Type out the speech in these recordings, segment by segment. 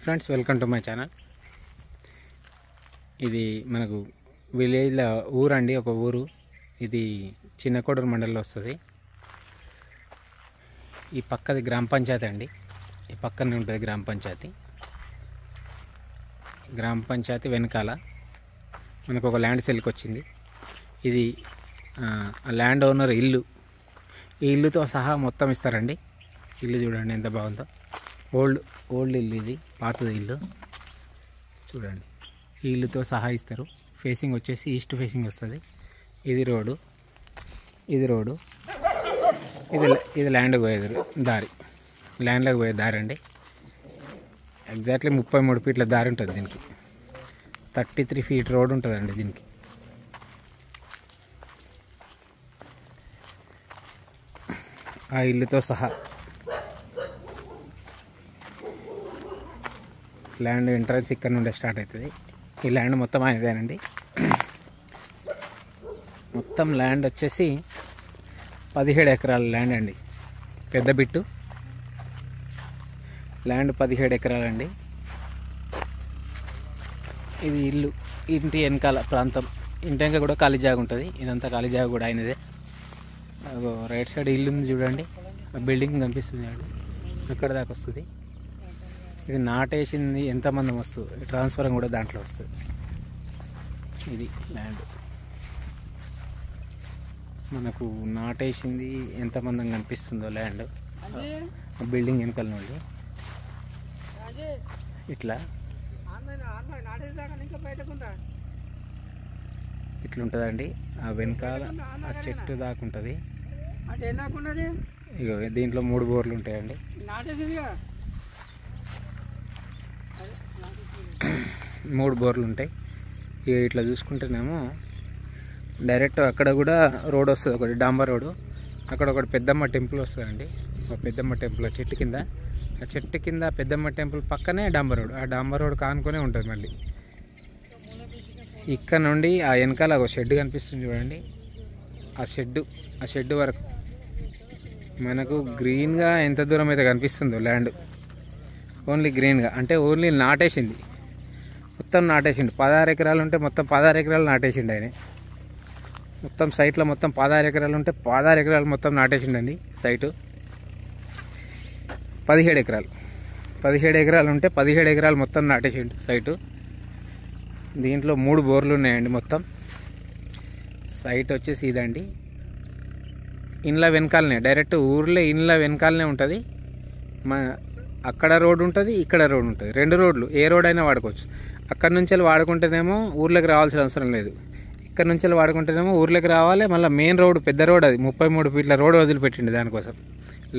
Hi friends, welcome to my channel. ఇది మనకు విలేజ్లో ఊరండి, ఒక ఊరు. ఇది చిన్నకోడూరు మండలంలో వస్తుంది. ఈ పక్కది గ్రామ పంచాయతీ అండి. ఈ పక్కనే ఉంటుంది గ్రామ పంచాయతీ. గ్రామ పంచాయతీ వెనకాల మనకు ఒక ల్యాండ్ సెల్కి వచ్చింది. ఇది ల్యాండ్ ఓనర్ ఇల్లు. ఈ ఇల్లుతో సహా మొత్తం ఇస్తారండి. ఇల్లు చూడండి ఎంత బాగుందో. ఓల్డ్ ఇల్లు, ఇది పాతది ఇల్లు చూడండి. ఈ ఇల్లుతో సహా ఇస్తారు. ఫేసింగ్ వచ్చేసి ఈస్ట్ ఫేసింగ్ వస్తుంది. ఇది రోడ్డు, ఇది ల్యాండ్కి పోయేది దారి, ల్యాండ్లోకి పోయే దారి అండి. ఎగ్జాక్ట్లీ 33 ఫీట్ల దారి ఉంటుంది దీనికి. 33 ఫీట్ రోడ్ ఉంటుందండి దీనికి. ఆ ఇల్లుతో సహా ల్యాండ్ ఎంట్రన్స్ ఇక్కడ నుండే స్టార్ట్ అవుతుంది. ఈ ల్యాండ్ మొత్తం ఆయనదేనండి. మొత్తం ల్యాండ్ వచ్చేసి 17 ఎకరాల ల్యాండ్ అండి. పెద్ద బిట్టు ల్యాండ్ 17 ఎకరాలండి. ఇది ఇల్లు, ఇంటి వెనకాల ప్రాంతం. ఇంటి వెనక కూడా ఖాళీ జాగా ఉంటుంది. ఇదంతా ఖాళీ జాగా కూడా ఆయనదే. రైట్ సైడ్ ఇల్లు ఉంది చూడండి, ఆ బిల్డింగ్ కనిపిస్తుంది అక్కడ దాకా వస్తుంది. ఇది నాటేసింది ఎంతమంది వస్తుంది, ట్రాన్స్ఫర్ కూడా దాంట్లో వస్తుంది. ఇది ల్యాండ్ మనకు నాటేసింది ఎంతమంది కనిపిస్తుందో ల్యాండ్. బిల్డింగ్ వెనకాల నుండి ఇట్లా ఇట్లుంటుందండి. ఆ వెనకాల ఆ చెట్టు దాకా ఉంటుంది. ఇక దీంట్లో 3 బోర్లు ఉంటాయండి. 3 బోర్లు ఉంటాయి. ఇక ఇట్లా చూసుకుంటేనేమో డైరెక్ట్ అక్కడ కూడా రోడ్ వస్తుంది, ఒకటి డాంబర్ రోడ్డు. అక్కడ ఒకటి పెద్దమ్మ టెంపుల్ వస్తుందండి. ఒక పెద్దమ్మ టెంపుల్ చెట్టు కింద. ఆ చెట్టు కింద పెద్దమ్మ టెంపుల్ పక్కనే డాంబర్ రోడ్. ఆ డాంబర్ రోడ్ కానుకొనే ఉంటుంది. మళ్ళీ ఇక్కడ నుండి ఆ వెనకాల ఒక షెడ్ కనిపిస్తుంది చూడండి. ఆ షెడ్ వరకు మనకు గ్రీన్గా ఎంత దూరం అయితే కనిపిస్తుందో ల్యాండ్, ఓన్లీ గ్రీన్గా అంటే ఓన్లీ నాటేసింది, మొత్తం నాటేసిండు. 16 ఎకరాలు ఉంటే మొత్తం 16 ఎకరాలు నాటేసిండు ఆయన. మొత్తం సైట్లో మొత్తం 16 ఎకరాలు ఉంటే 16 ఎకరాలు మొత్తం నాటేసిండండి. సైటు 17 ఎకరాలు ఉంటే 17 ఎకరాలు మొత్తం నాటేసిండు సైటు. దీంట్లో 3 బోర్లు ఉన్నాయండి మొత్తం. సైట్ వచ్చేసి ఇదండి. ఇండ్ల వెనకాలనే, డైరెక్ట్ ఊర్లో ఇండ్ల వెనకాలనే ఉంటుంది. అక్కడ రోడ్ ఉంటుంది, ఇక్కడ రోడ్ ఉంటుంది. 2 రోడ్లు, ఏ రోడ్ అయినా వాడుకోవచ్చు. అక్కడ నుంచి వెళ్ళి వాడుకుంటేనేమో ఊర్లోకి రావాల్సిన అవసరం లేదు. ఇక్కడ నుంచి వెళ్ళి వాడుకుంటేనేమో ఊర్లోకి రావాలి. మళ్ళీ మెయిన్ రోడ్, పెద్ద రోడ్, అది 33 ఫీట్ల రోడ్ వదిలిపెట్టిండి దానికోసం.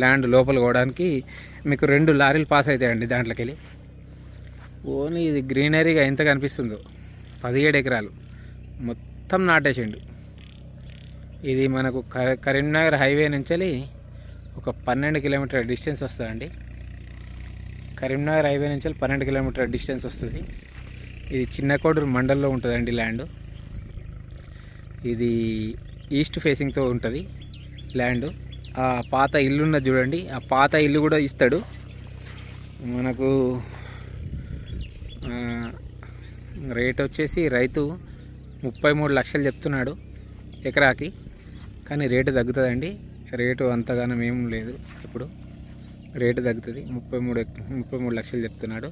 ల్యాండ్ లోపల పోవడానికి మీకు 2 లారీలు పాస్ అవుతాయండి దాంట్లోకి వెళ్ళి. ఓన్లీ ఇది గ్రీనరీగా ఎంత కనిపిస్తుందో. 17 ఎకరాలు మొత్తం నాటేసిండు. ఇది మనకు కరీంనగర్ హైవే నుంచి ఒక 12 కిలోమీటర్ డిస్టెన్స్ వస్తుందండి. కరీంనగర్ హైవే నుంచి 12 కిలోమీటర్ డిస్టెన్స్ వస్తుంది. ఇది చిన్నకోడూరు మండలంలో ఉంటుందండి ల్యాండ్. ఇది ఈస్ట్ ఫేసింగ్తో ఉంటుంది ల్యాండ్. ఆ పాత ఇల్లు ఉన్నది చూడండి, ఆ పాత ఇల్లు కూడా ఇస్తాడు మనకు. రేట్ వచ్చేసి రైతు 33 లక్షలు చెప్తున్నాడు ఎకరాకి. కానీ రేటు తగ్గుతుందండి. రేటు అంతగానం ఏం లేదు, ఇప్పుడు రేటు తగ్గుతుంది. 33 లక్షలు చెప్తున్నాడు.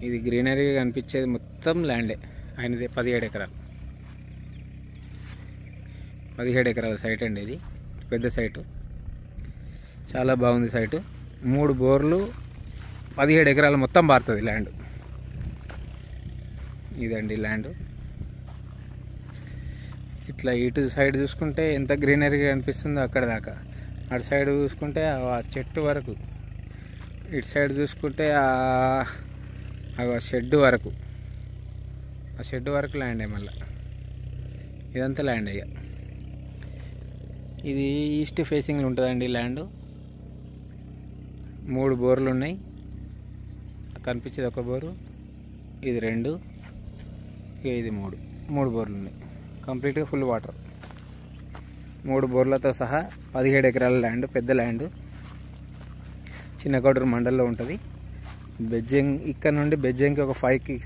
ఇది గ్రీనరీగా కనిపించేది మొత్తం ల్యాండే ఆయనదే. 17 ఎకరాల సైట్ అండి. ఇది పెద్ద సైటు, చాలా బాగుంది సైటు. 3 బోర్లు, 17 ఎకరాలు మొత్తం బారుతుంది ల్యాండ్. ఇదండి ల్యాండ్. ఇట్లా ఇటు సైడ్ చూసుకుంటే ఎంత గ్రీనరీగా కనిపిస్తుందో అక్కడ దాకా. అటు సైడ్ చూసుకుంటే ఆ చెట్టు వరకు, ఇటు సైడ్ చూసుకుంటే ఆ షెడ్ వరకు, ఆ షెడ్ వరకు ల్యాండే. మళ్ళీ ఇదంతా ల్యాండ్. ఇక ఇది ఈస్ట్ ఫేసింగ్లో ఉంటుందండి ల్యాండ్. 3 బోర్లు ఉన్నాయి. కనిపించేది ఒక బోరు, ఇది 2, ఇక ఇది 3 బోర్లు ఉన్నాయి. కంప్లీట్గా ఫుల్ వాటర్. 3 బోర్లతో సహా 17 ఎకరాల ల్యాండ్, పెద్ద ల్యాండ్. చిన్నకోడూరు మండలంలో ఉంటుంది. బెజ్జంగ్ ఇక్కడ నుండి బెజ్జంగ్కి ఒక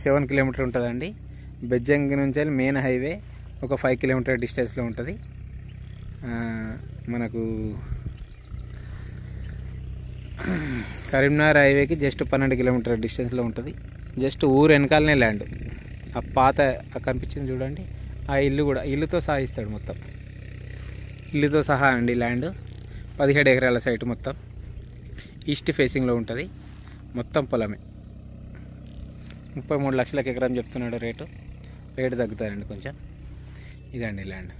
7 కిలోమీటర్ ఉంటుందండి. బెజ్జంగ్ నుంచి మెయిన్ హైవే ఒక 5 కిలోమీటర్ డిస్టెన్స్లో ఉంటుంది. మనకు కరీంనగర్ హైవేకి జస్ట్ 12 కిలోమీటర్ డిస్టెన్స్లో ఉంటుంది. జస్ట్ ఊరు వెనకాలనే ల్యాండ్. ఆ పాత కనిపించింది చూడండి, ఆ ఇల్లు కూడా ఇల్లుతో సహా ఇస్తాడు. మొత్తం ఇల్లుతో సహా అండి ల్యాండ్. 17 ఎకరాల సైట్ మొత్తం ఈస్ట్ ఫేసింగ్లో ఉంటుంది. మొత్తం పొలమే. 33 లక్షలకు ఎకరం చెప్తున్నాడు రేటు తగ్గుతాయండి కొంచెం. ఇదండి ల్యాండ్.